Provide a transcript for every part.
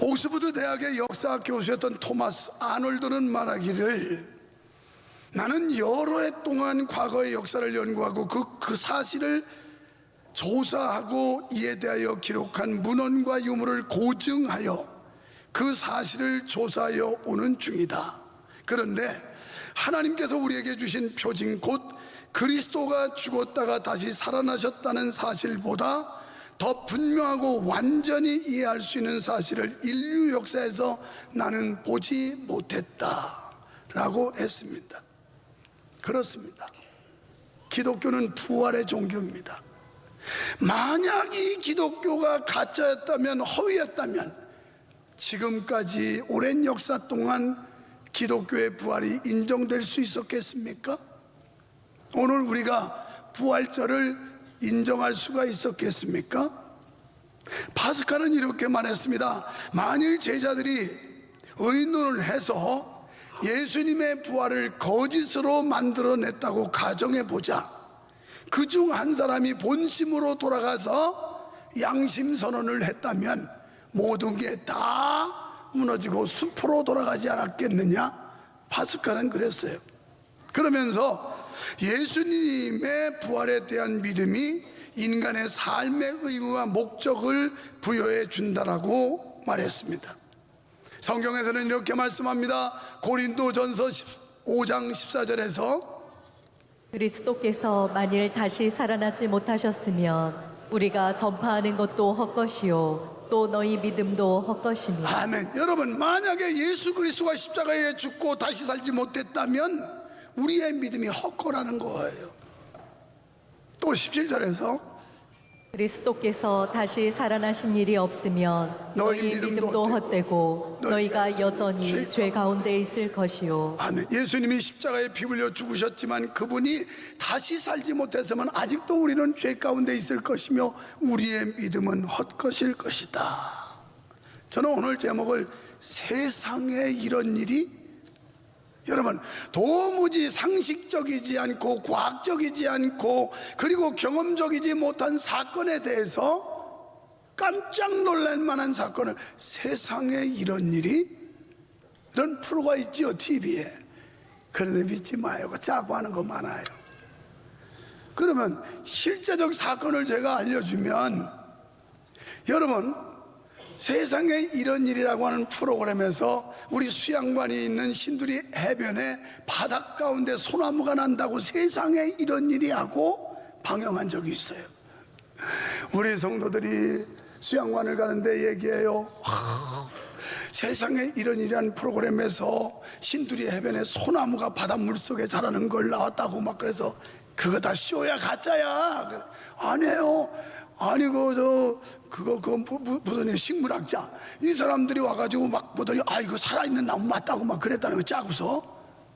옥스퍼드 대학의 역사 교수였던 토마스 아놀드는 말하기를, 나는 여러 해 동안 과거의 역사를 연구하고 그 사실을 조사하고 이에 대하여 기록한 문헌과 유물을 고증하여 그 사실을 조사하여 오는 중이다. 그런데 하나님께서 우리에게 주신 표징, 곧 그리스도가 죽었다가 다시 살아나셨다는 사실보다 더 분명하고 완전히 이해할 수 있는 사실을 인류 역사에서 나는 보지 못했다라고 했습니다. 그렇습니다. 기독교는 부활의 종교입니다. 만약 이 기독교가 가짜였다면, 허위였다면 지금까지 오랜 역사 동안 기독교의 부활이 인정될 수 있었겠습니까? 오늘 우리가 부활절을 인정할 수가 있었겠습니까? 파스칼은 이렇게 말했습니다. 만일 제자들이 의논을 해서 예수님의 부활을 거짓으로 만들어냈다고 가정해보자. 그중 한 사람이 본심으로 돌아가서 양심 선언을 했다면 모든 게 다 무너지고 숲으로 돌아가지 않았겠느냐? 파스칼은 그랬어요. 그러면서 예수님의 부활에 대한 믿음이 인간의 삶의 의무와 목적을 부여해 준다라고 말했습니다. 성경에서는 이렇게 말씀합니다. 고린도전서 5장 14절에서 그리스도께서 만일 다시 살아나지 못하셨으면 우리가 전파하는 것도 헛것이요 또 너희 믿음도 헛것입니다. 아멘. 여러분, 만약에 예수 그리스도가 십자가에 죽고 다시 살지 못했다면 우리의 믿음이 헛거라는 거예요. 또 17절에서 그리스도께서 다시 살아나신 일이 없으면 너희 믿음도 헛되고 너희가 여전히 죄 가운데 있을 것이요. 아멘. 예수님이 십자가에 피 흘려 죽으셨지만 그분이 다시 살지 못했으면 아직도 우리는 죄 가운데 있을 것이며 우리의 믿음은 헛것일 것이다. 저는 오늘 제목을 세상에 이런 일이, 여러분, 도무지 상식적이지 않고 과학적이지 않고 그리고 경험적이지 못한 사건에 대해서 깜짝 놀랄 만한 사건을, 세상에 이런 일이, 이런 프로가 있지요, TV에. 그런데 믿지 마요. 짜고 하는 거 많아요. 그러면 실제적 사건을 제가 알려주면, 여러분, 세상에 이런 일이라고 하는 프로그램에서 우리 수양관이 있는 신두리 해변에 바닷 가운데 소나무가 난다고 세상에 이런 일이 하고 방영한 적이 있어요. 우리 성도들이 수양관을 가는데 얘기해요. 세상에 이런 일이라는 프로그램에서 신두리 해변에 소나무가 바닷물 속에 자라는 걸 나왔다고 막, 그래서 그거 다 쇼야, 가짜야. 아니에요. 아니 그거 무슨 식물학자 이 사람들이 와가지고 막 보더니 이거 살아있는 나무 맞다고 막 그랬다는 거 짜고서,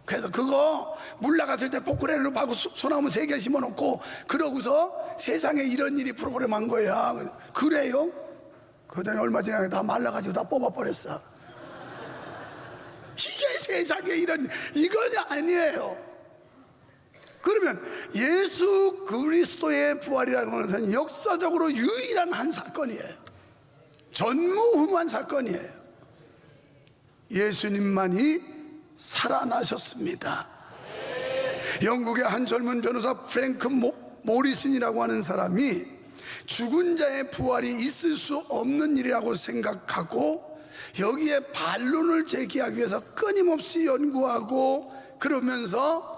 그래서 그거 물 나갔을 때 포크레인으로 파고 소나무 3개 심어놓고 그러고서 세상에 이런 일이 프로그램 한 거야. 그래요? 그러더니 얼마 지나게 다 말라가지고 다 뽑아버렸어. 이게 세상에 이런, 이건 아니에요. 그러면 예수 그리스도의 부활이라는 것은 역사적으로 유일한 한 사건이에요. 전무후무한 사건이에요. 예수님만이 살아나셨습니다. 영국의 한 젊은 변호사 프랭크 모리슨이라고 하는 사람이 죽은 자의 부활이 있을 수 없는 일이라고 생각하고 여기에 반론을 제기하기 위해서 끊임없이 연구하고 그러면서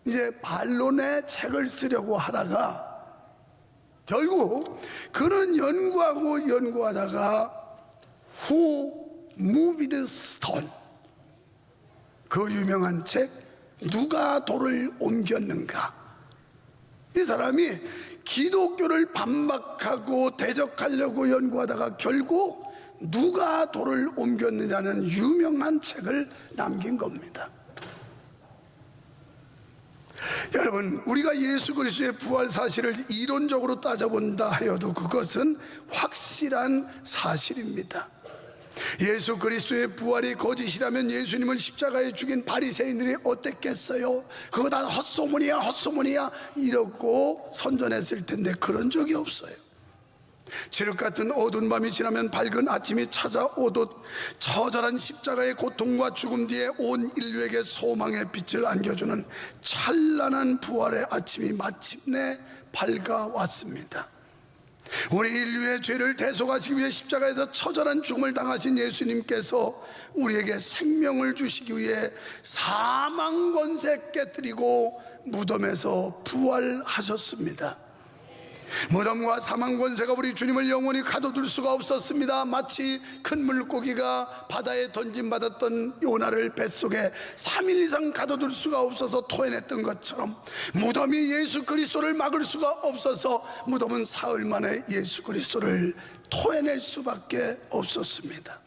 이제 반론의 책을 쓰려고 하다가 결국 그는 연구하다가 Who Moved Stone, 그 유명한 책, 누가 돌을 옮겼는가, 이 사람이 기독교를 반박하고 대적하려고 연구하다가 결국 누가 돌을 옮겼느냐는 유명한 책을 남긴 겁니다. 여러분, 우리가 예수 그리스도의 부활 사실을 이론적으로 따져본다 하여도 그것은 확실한 사실입니다. 예수 그리스도의 부활이 거짓이라면 예수님을 십자가에 죽인 바리새인들이 어땠겠어요? 그거 다 헛소문이야, 헛소문이야 이러고 선전했을 텐데 그런 적이 없어요. 칠흑 같은 어두운 밤이 지나면 밝은 아침이 찾아오듯 처절한 십자가의 고통과 죽음 뒤에 온 인류에게 소망의 빛을 안겨주는 찬란한 부활의 아침이 마침내 밝아왔습니다. 우리 인류의 죄를 대속하시기 위해 십자가에서 처절한 죽음을 당하신 예수님께서 우리에게 생명을 주시기 위해 사망 권세 깨뜨리고 무덤에서 부활하셨습니다. 무덤과 사망 권세가 우리 주님을 영원히 가둬둘 수가 없었습니다. 마치 큰 물고기가 바다에 던짐받았던 요나를 뱃속에 3일 이상 가둬둘 수가 없어서 토해냈던 것처럼 무덤이 예수 그리스도를 막을 수가 없어서 무덤은 사흘 만에 예수 그리스도를 토해낼 수밖에 없었습니다.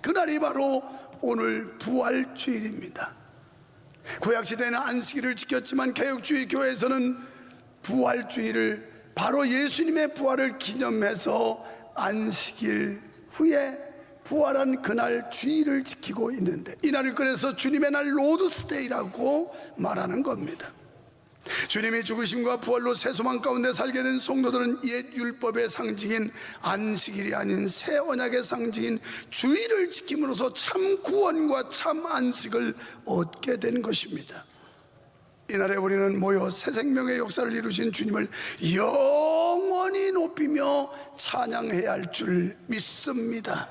그날이 바로 오늘 부활주일입니다. 구약시대에는 안식일을 지켰지만 개혁주의 교회에서는 부활주일을 바로 예수님의 부활을 기념해서 안식일 후에 부활한 그날 주일을 지키고 있는데, 이날을 그래서 주님의 날 로드스데이라고 말하는 겁니다. 주님이 죽으심과 부활로 새 소망 가운데 살게 된 성도들은 옛 율법의 상징인 안식일이 아닌 새 언약의 상징인 주일을 지킴으로써 참 구원과 참 안식을 얻게 된 것입니다. 이날에 우리는 모여 새 생명의 역사를 이루신 주님을 영원히 높이며 찬양해야 할 줄 믿습니다.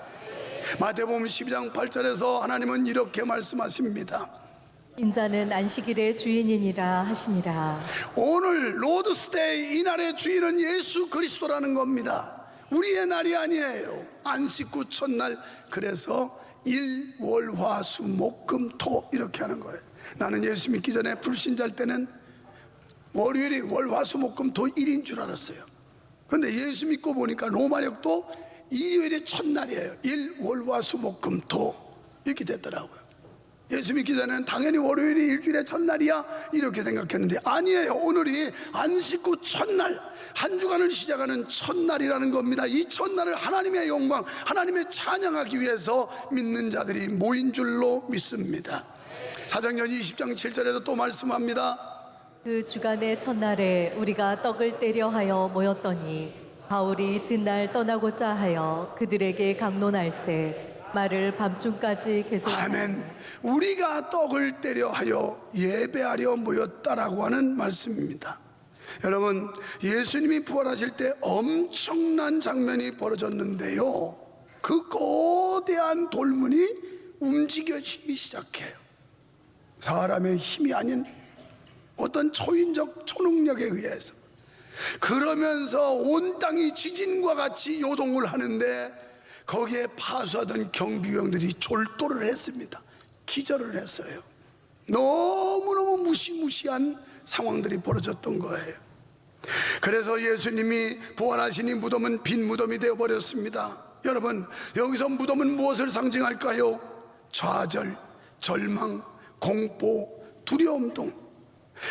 마태복음 12장 8절에서 하나님은 이렇게 말씀하십니다. 인자는 안식일의 주인이니라 하시니라. 오늘 로드스데이, 이날의 주인은 예수 그리스도라는 겁니다. 우리의 날이 아니에요. 안식 후 첫날, 그래서 일, 월, 화, 수, 목, 금, 토 이렇게 하는 거예요. 나는 예수 믿기 전에 불신자일 때는 월요일이 월, 화, 수, 목, 금, 토 1인 줄 알았어요. 그런데 예수 믿고 보니까 로마력도 일요일이 첫날이에요. 일, 월, 화, 수, 목, 금, 토 이렇게 됐더라고요. 예수 믿기 전에는 당연히 월요일이 일주일의 첫날이야 이렇게 생각했는데 아니에요. 오늘이 안식 후 첫날, 한 주간을 시작하는 첫날이라는 겁니다. 이 첫날을 하나님의 영광, 하나님의 찬양하기 위해서 믿는 자들이 모인 줄로 믿습니다. 사도행전 20장 7절에도 또 말씀합니다. 그 주간의 첫날에 우리가 떡을 떼려 하여 모였더니 바울이 이튿날 떠나고자 하여 그들에게 강론할세 말을 밤중까지 계속. 아멘. 우리가 떡을 떼려 하여 예배하려 모였다라고 하는 말씀입니다. 여러분, 예수님이 부활하실 때 엄청난 장면이 벌어졌는데요, 그 거대한 돌문이 움직여지기 시작해요. 사람의 힘이 아닌 어떤 초인적 초능력에 의해서. 그러면서 온 땅이 지진과 같이 요동을 하는데 거기에 파수하던 경비병들이 졸도를 했습니다. 기절을 했어요. 너무너무 무시무시한 상황들이 벌어졌던 거예요. 그래서 예수님이 부활하시니 무덤은 빈 무덤이 되어버렸습니다. 여러분, 여기서 무덤은 무엇을 상징할까요? 좌절, 절망, 공포, 두려움 등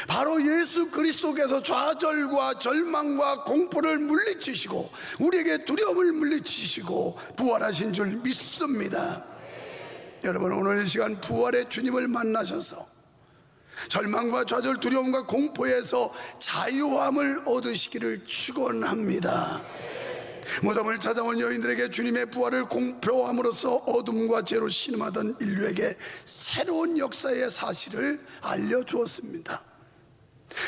바로 예수 그리스도께서 좌절과 절망과 공포를 물리치시고 우리에게 두려움을 물리치시고 부활하신 줄 믿습니다. 여러분, 오늘 이 시간 부활의 주님을 만나셔서 절망과 좌절, 두려움과 공포에서 자유함을 얻으시기를 축원합니다. 무덤을 찾아온 여인들에게 주님의 부활을 공표함으로써 어둠과 죄로 신음하던 인류에게 새로운 역사의 사실을 알려주었습니다.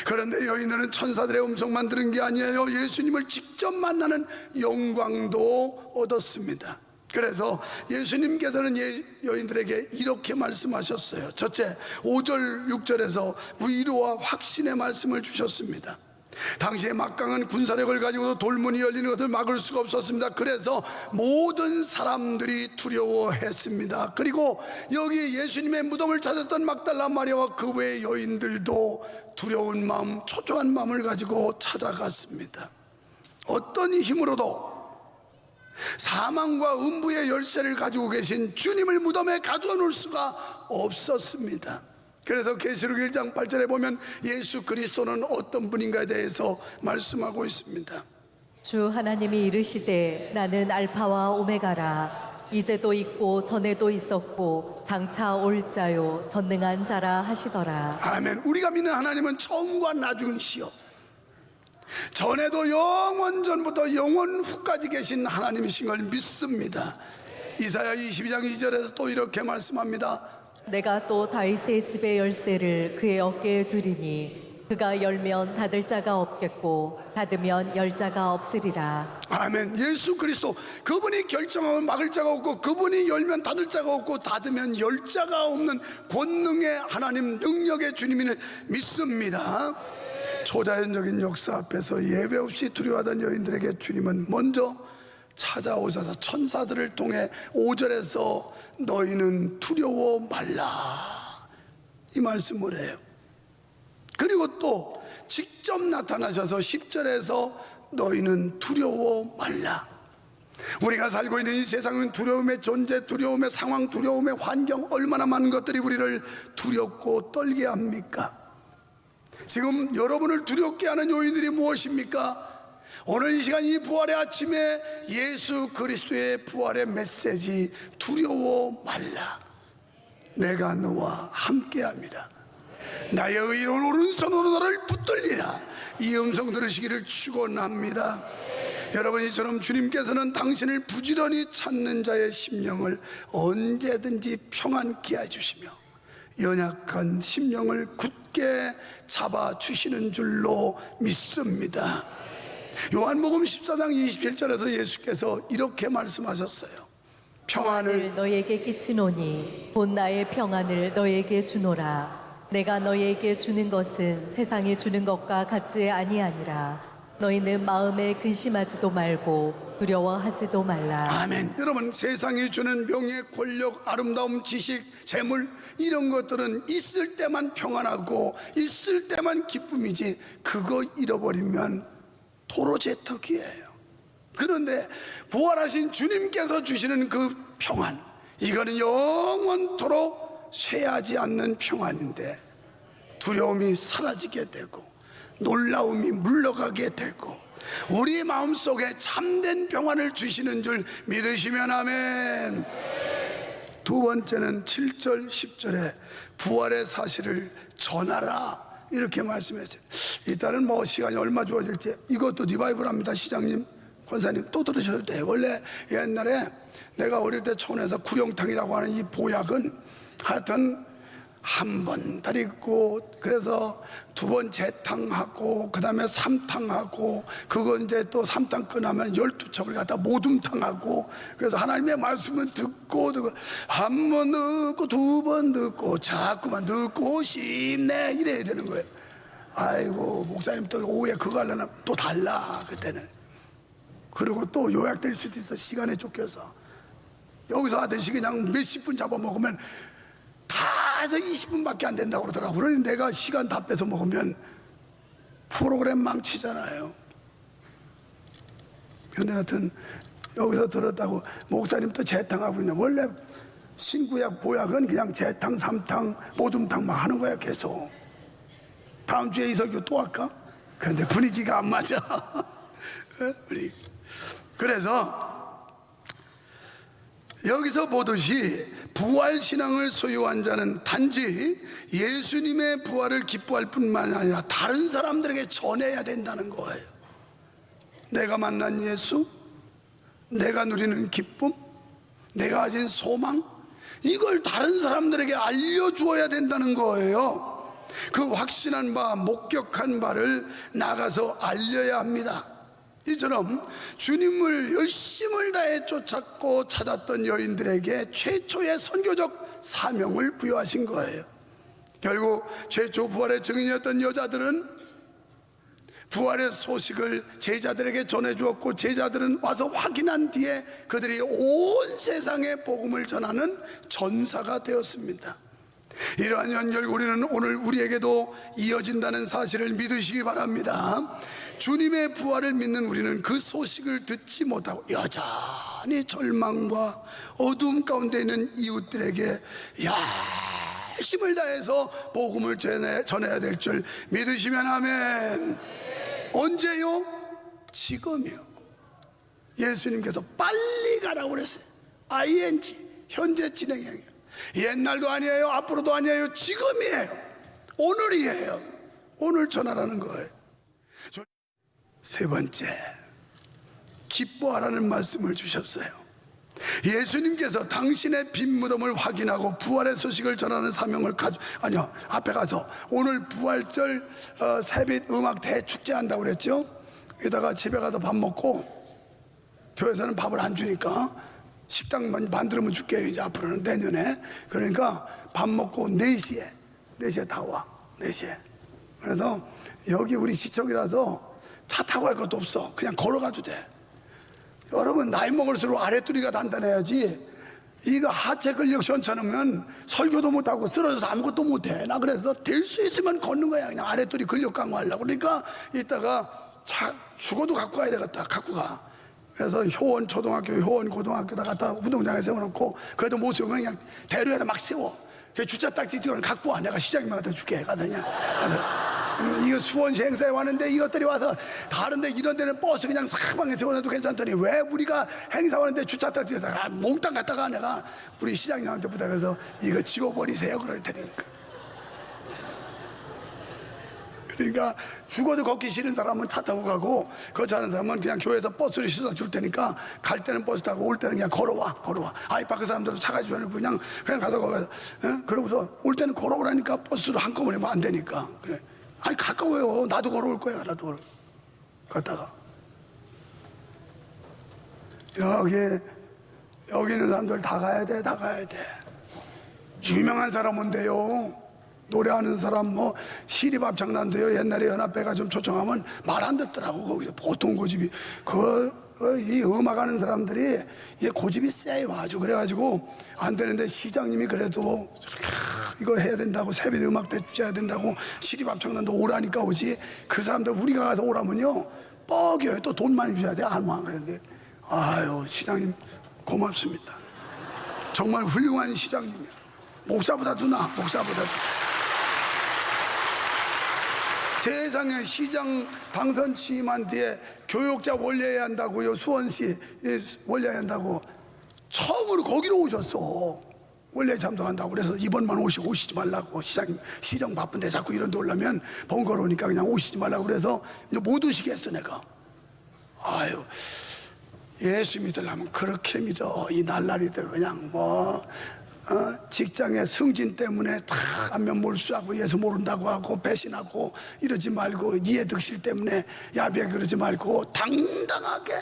그런데 여인들은 천사들의 음성만 들은 게 아니에요. 예수님을 직접 만나는 영광도 얻었습니다. 그래서 예수님께서는 여인들에게 이렇게 말씀하셨어요. 첫째, 5절 6절에서 위로와 확신의 말씀을 주셨습니다. 당시에 막강한 군사력을 가지고도 돌문이 열리는 것을 막을 수가 없었습니다. 그래서 모든 사람들이 두려워했습니다. 그리고 여기 예수님의 무덤을 찾았던 막달라 마리아와 그 외의 여인들도 두려운 마음, 초조한 마음을 가지고 찾아갔습니다. 어떤 힘으로도 사망과 음부의 열쇠를 가지고 계신 주님을 무덤에 가두어 놓을 수가 없었습니다. 그래서 계시록 1장 8절에 보면 예수 그리스도는 어떤 분인가에 대해서 말씀하고 있습니다. 주 하나님이 이르시되 나는 알파와 오메가라 이제도 있고 전에도 있었고 장차 올 자요 전능한 자라 하시더라. 아멘. 우리가 믿는 하나님은 처음과 나중이시요 전에도 영원 전부터 영원 후까지 계신 하나님이신 걸 믿습니다. 이사야 22장 2절에서 또 이렇게 말씀합니다. 내가 또 다윗의 집의 열쇠를 그의 어깨에 두리니 그가 열면 닫을 자가 없겠고 닫으면 열 자가 없으리라. 아멘. 예수 그리스도 그분이 결정하면 막을 자가 없고 그분이 열면 닫을 자가 없고 닫으면 열 자가 없는 권능의 하나님, 능력의 주님을 믿습니다. 초자연적인 역사 앞에서 예배 없이 두려워하던 여인들에게 주님은 먼저 찾아오셔서 천사들을 통해 5절에서 너희는 두려워 말라 이 말씀을 해요. 그리고 또 직접 나타나셔서 10절에서 너희는 두려워 말라. 우리가 살고 있는 이 세상은 두려움의 존재, 두려움의 상황, 두려움의 환경, 얼마나 많은 것들이 우리를 두렵고 떨게 합니까? 지금 여러분을 두렵게 하는 요인들이 무엇입니까? 오늘 이 시간 이 부활의 아침에 예수 그리스도의 부활의 메시지, 두려워 말라. 내가 너와 함께합니다. 나의 의로운 오른손으로 너를 붙들리라. 이 음성 들으시기를 축원합니다. 여러분, 이처럼 주님께서는 당신을 부지런히 찾는 자의 심령을 언제든지 평안케 해주시며 연약한 심령을 굳게 잡아주시는 줄로 믿습니다. 요한복음 14장 27절에서 예수께서 이렇게 말씀하셨어요. 평안을 너에게 끼치노니 본 나의 평안을 너에게 주노라. 내가 너에게 주는 것은 세상이 주는 것과 같지 아니하니라. 너희는 마음에 근심하지도 말고 두려워하지도 말라. 아멘. 여러분, 세상이 주는 명예, 권력, 아름다움, 지식, 재물 이런 것들은 있을 때만 평안하고 있을 때만 기쁨이지 그거 잃어버리면 도로 제떡이에요. 그런데 부활하신 주님께서 주시는 그 평안, 이거는 영원토록 쇠하지 않는 평안인데 두려움이 사라지게 되고 놀라움이 물러가게 되고 우리 마음속에 참된 평안을 주시는 줄 믿으시면 아멘. 두 번째는 7절 10절에 부활의 사실을 전하라 이렇게 말씀했어요. 일단은 뭐 시간이 얼마 주어질지 이것도 리바이벌합니다. 시장님, 권사님 또 들으셔도 돼요. 원래 옛날에 내가 어릴 때 촌에서 구령탕이라고 하는 이 보약은 하여튼 한 번 달있고 그래서 두 번 재탕하고 그 다음에 삼탕하고 그거 이제 또 삼탕 끝나면 12첩을 갖다 모둠탕하고 그래서 하나님의 말씀을 듣고 한 번 듣고 두 번 듣고 자꾸만 듣고 싶네 이래야 되는 거예요. 아이고 목사님 또 오후에 그거 하려면 또 달라 그때는. 그리고 또 요약될 수도 있어. 시간에 쫓겨서 여기서 하듯이 그냥 몇십 분 잡아먹으면 다 해서 20분밖에 안 된다고 그러더라고. 그러니 내가 시간 다 뺏어 먹으면 프로그램 망치잖아요. 그런데 하여튼 여기서 들었다고 목사님 또 재탕하고 있네. 원래 신구약 보약은 그냥 재탕 삼탕 모둠탕 막 하는 거야 계속. 다음 주에 이 설교 또 할까? 그런데 분위기가 안 맞아. 그래서 여기서 보듯이 부활신앙을 소유한 자는 단지 예수님의 부활을 기뻐할 뿐만 아니라 다른 사람들에게 전해야 된다는 거예요. 내가 만난 예수, 내가 누리는 기쁨, 내가 가진 소망, 이걸 다른 사람들에게 알려주어야 된다는 거예요. 그 확신한 바, 목격한 바를 나가서 알려야 합니다. 이처럼 주님을 열심을 다해 쫓았고 찾았던 여인들에게 최초의 선교적 사명을 부여하신 거예요. 결국 최초 부활의 증인이었던 여자들은 부활의 소식을 제자들에게 전해주었고 제자들은 와서 확인한 뒤에 그들이 온 세상에 복음을 전하는 전사가 되었습니다. 이러한 연결고리는 오늘 우리에게도 이어진다는 사실을 믿으시기 바랍니다. 주님의 부활을 믿는 우리는 그 소식을 듣지 못하고 여전히 절망과 어두움 가운데 있는 이웃들에게 열심을 다해서 복음을 전해야 될 줄 믿으시면 아멘. 언제요? 지금이요. 예수님께서 빨리 가라고 그랬어요. ing, 현재 진행형이에요. 옛날도 아니에요, 앞으로도 아니에요, 지금이에요. 오늘이에요. 오늘 전하라는 거예요. 세 번째, 기뻐하라는 말씀을 주셨어요. 예수님께서 당신의 빈 무덤을 확인하고 부활의 소식을 전하는 사명을 앞에 가서 오늘 부활절 새빛 음악 대축제 한다고 그랬죠. 여기다가 집에 가서 밥 먹고, 교회에서는 밥을 안 주니까 식당 만들면 줄게요 이제 앞으로는, 내년에. 그러니까 밥 먹고 4시에 다 와. 4시에. 그래서 여기 우리 시청이라서 차 타고 갈 것도 없어. 그냥 걸어가도 돼. 여러분, 나이 먹을수록 아랫도리가 단단해야지. 이거 하체 근력 시원찮으면 설교도 못하고 쓰러져서 아무것도 못해. 나 그래서 될 수 있으면 걷는 거야. 그냥 아랫도리 근력 강화하려고. 그러니까 이따가 죽어도 갖고 가야 되겠다. 갖고 가. 그래서 효원 초등학교, 효원 고등학교다 갖다 운동장에 세워놓고, 그래도 못 세우면 그냥 대로에다 막 세워. 주차 딱 뒤집어서 갖고 와. 내가 시장님한테 갖다 줄게. 가서 그냥. 이거 수원시 행사에 왔는데 이것들이 와서 다른데 이런 데는 버스 그냥 사방에 세워놔도 괜찮더니 왜 우리가 행사 왔는데 주차 딱 뒤에다가 몽땅 갖다가 내가 우리 시장님한테 부탁해서 이거 지워버리세요 그럴 테니까. 그러니까 죽어도 걷기 싫은 사람은 차 타고 가고, 그렇지 않은 사람은 그냥 교회에서 버스를 실어다 줄 테니까 갈 때는 버스 타고 올 때는 그냥 걸어와. 아이 밖에 사람들도 차 가지고 그냥 가서 거기서 그러고서 올 때는 걸어오라니까. 버스로 한꺼번에 뭐 안 되니까. 그래. 아니 가까워요. 나도 걸어올 거야. 나도 갔다가 여기 있는 사람들 다 가야 돼. 다 가야 돼. 유명한 사람은 돼요. 노래하는 사람 뭐 시립합창단도요. 옛날에 연합회가 좀 초청하면 말 안 듣더라고. 거기서 보통 고집이 이 음악하는 사람들이 이 고집이 세요 아주. 그래가지고 안 되는데 시장님이 그래도 이거 해야 된다고, 새벽 음악 대축제 해야 된다고 시립합창단도 오라니까 오지. 그 사람들 우리가 가서 오라면요 뻐겨요. 또 돈 많이 줘야 돼. 안 와. 그런데 아유 시장님 고맙습니다. 정말 훌륭한 시장님이야. 목사보다도 나. 목사보다도. 세상에 시장 당선 취임한 뒤에 교육자 원래해야 한다고요. 수원시 원래해야 한다고 처음으로 거기로 오셨어. 원래 참석한다고. 그래서 이번만 오시지 말라고. 시장 바쁜데 자꾸 이런 데 오려면 번거로우니까 그냥 오시지 말라고. 그래서 이제 못 오시겠어 내가. 아유 예수 믿으려면 그렇게 믿어. 이 날라리들 그냥 직장의 승진 때문에 다 안면 몰수하고 예수 모른다고 하고 배신하고 이러지 말고, 이해득실 때문에 야비하게 그러지 말고 당당하게.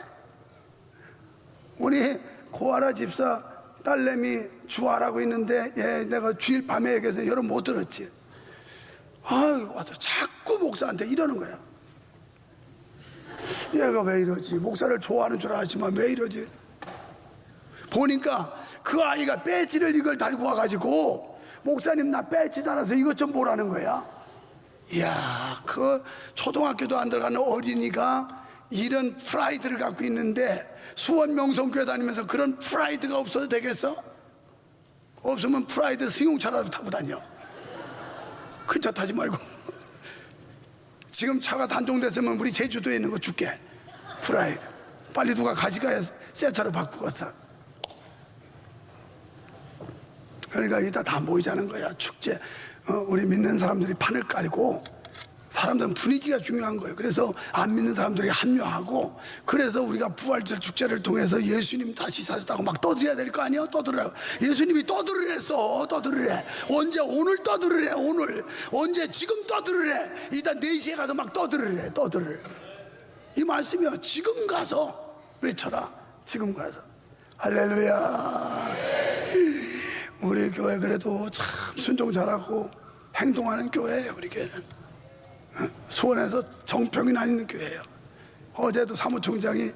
우리 고아라 집사 딸내미 주아라고 있는데 내가 주일 밤에 얘기해서 여러분 못 들었지. 아유 와서 자꾸 목사한테 이러는 거야. 얘가 왜 이러지? 목사를 좋아하는 줄 알지만 왜 이러지? 보니까 그 아이가 배지를 이걸 달고 와가지고 목사님 나 배지 달아서 이것 좀 보라는 거야. 이야, 그 초등학교도 안 들어가는 어린이가 이런 프라이드를 갖고 있는데 수원 명성교회 다니면서 그런 프라이드가 없어도 되겠어? 없으면 프라이드 승용차라도 타고 다녀. 큰 차 타지 말고. 지금 차가 단종됐으면 우리 제주도에 있는 거 줄게. 프라이드 빨리 누가 가져가야 새 차로 바꾸고 왔어. 그러니까 이따 다 모이자는 거야. 축제. 우리 믿는 사람들이 판을 깔고, 사람들은 분위기가 중요한 거예요. 그래서 안 믿는 사람들이 합류하고, 그래서 우리가 부활절 축제를 통해서 예수님 다시 사셨다고 막 떠들어야 될 거 아니에요? 떠들어요. 예수님이 떠들으랬어. 떠들으래. 언제? 오늘 떠들으래. 오늘. 언제? 지금 떠들으래. 이따 4시에 가서 막 떠들으래. 이 말씀이요. 지금 가서 외쳐라. 지금 가서. 할렐루야. 우리 교회 그래도 참 순종 잘하고 행동하는 교회예요. 우리 교회는 수원에서 정평이 나 있는 교회예요. 어제도 사무총장이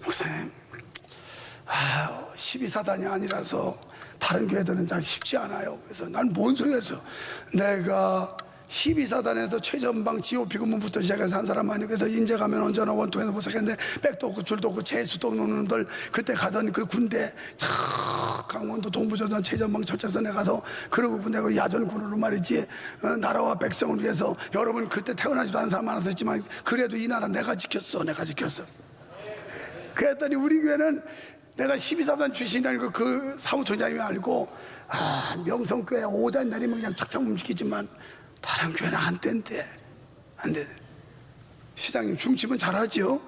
목사님 12사단이 아니라서 다른 교회들은 잘 쉽지 않아요. 그래서 난 뭔 소리야 해서, 내가 12사단에서 최전방 GOP 근무부터 시작해서 한 사람 아니고, 그래서 인제 가면 언제나 원통에서 보석했는데 백도 없고 줄도 없고 재수도 없는 놈들, 그때 가던 그 군대 강원도 동부전선 최전방 철책선에 가서 그러고 내가 야전군으로 말이지 나라와 백성을 위해서, 여러분 그때 태어나지도 않은 사람 많았었지만 그래도 이 나라 내가 지켰어. 그랬더니 우리 교회는 내가 12사단 출신이라는 그 사무총장님이 알고, 명성교회 5단 내리면 그냥 척척 움직이지만 다른 교회는 안 된대. 시장님 중심은 잘하지요.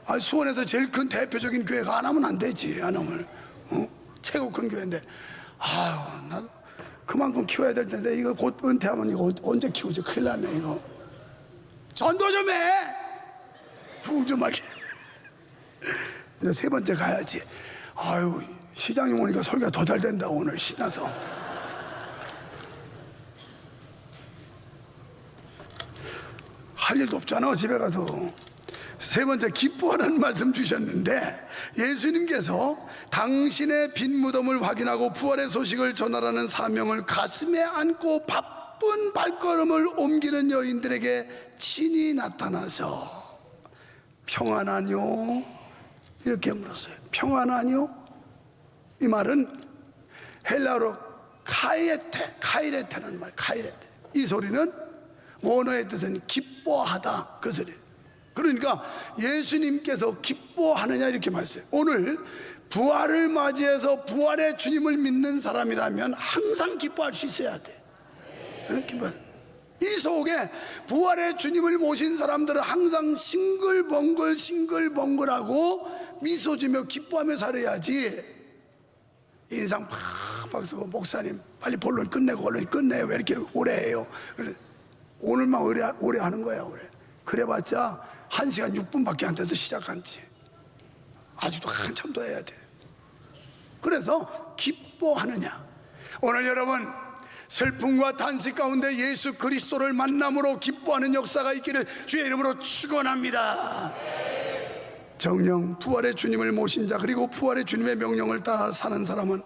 아, 수원에서 제일 큰 대표적인 교회가 안 하면 안 되지. 안 하면 최고 큰 교회인데, 아유, 나 그만큼 키워야 될 텐데 이거 곧 은퇴하면 이거 언제 키우지? 큰일 나네 이거. 전도 좀 해. 부흥 좀 하게. 이제 세 번째 가야지. 아유, 시장님 오니까 설교가 더 잘 된다 오늘 신나서. 할 일도 없잖아 집에 가서. 세 번째, 기뻐하라는 말씀 주셨는데, 예수님께서 당신의 빈 무덤을 확인하고 부활의 소식을 전하라는 사명을 가슴에 안고 바쁜 발걸음을 옮기는 여인들에게 친히 나타나서 평안하뇨? 이렇게 물었어요. 평안하뇨? 이 말은 헬라어로 카이레테라는 말, 카이레테. 이 소리는 원어의 뜻은 기뻐하다, 그 소리. 그러니까 예수님께서 기뻐하느냐 이렇게 말했어요. 오늘 부활을 맞이해서 부활의 주님을 믿는 사람이라면 항상 기뻐할 수 있어야 돼. 기뻐. 이 속에 부활의 주님을 모신 사람들은 항상 싱글벙글하고 미소 지며 기뻐하며 살아야지. 인상 팍팍 쓰고, 목사님 빨리 본론 끝내고 얼른 끝내요. 왜 이렇게 오래 해요? 오늘만 오래 하는 거야. 오래. 그래봤자 1시간 6분밖에 안 돼서 시작한 지 아직도 한참 더 해야 돼. 그래서 기뻐하느냐. 오늘 여러분 슬픔과 탄식 가운데 예수 그리스도를 만남으로 기뻐하는 역사가 있기를 주의 이름으로 축원합니다. 정령 부활의 주님을 모신 자, 그리고 부활의 주님의 명령을 따라 사는 사람은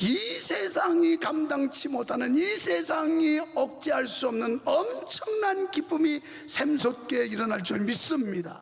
이 세상이 감당치 못하는, 이 세상이 억제할 수 없는 엄청난 기쁨이 샘솟게 일어날 줄 믿습니다.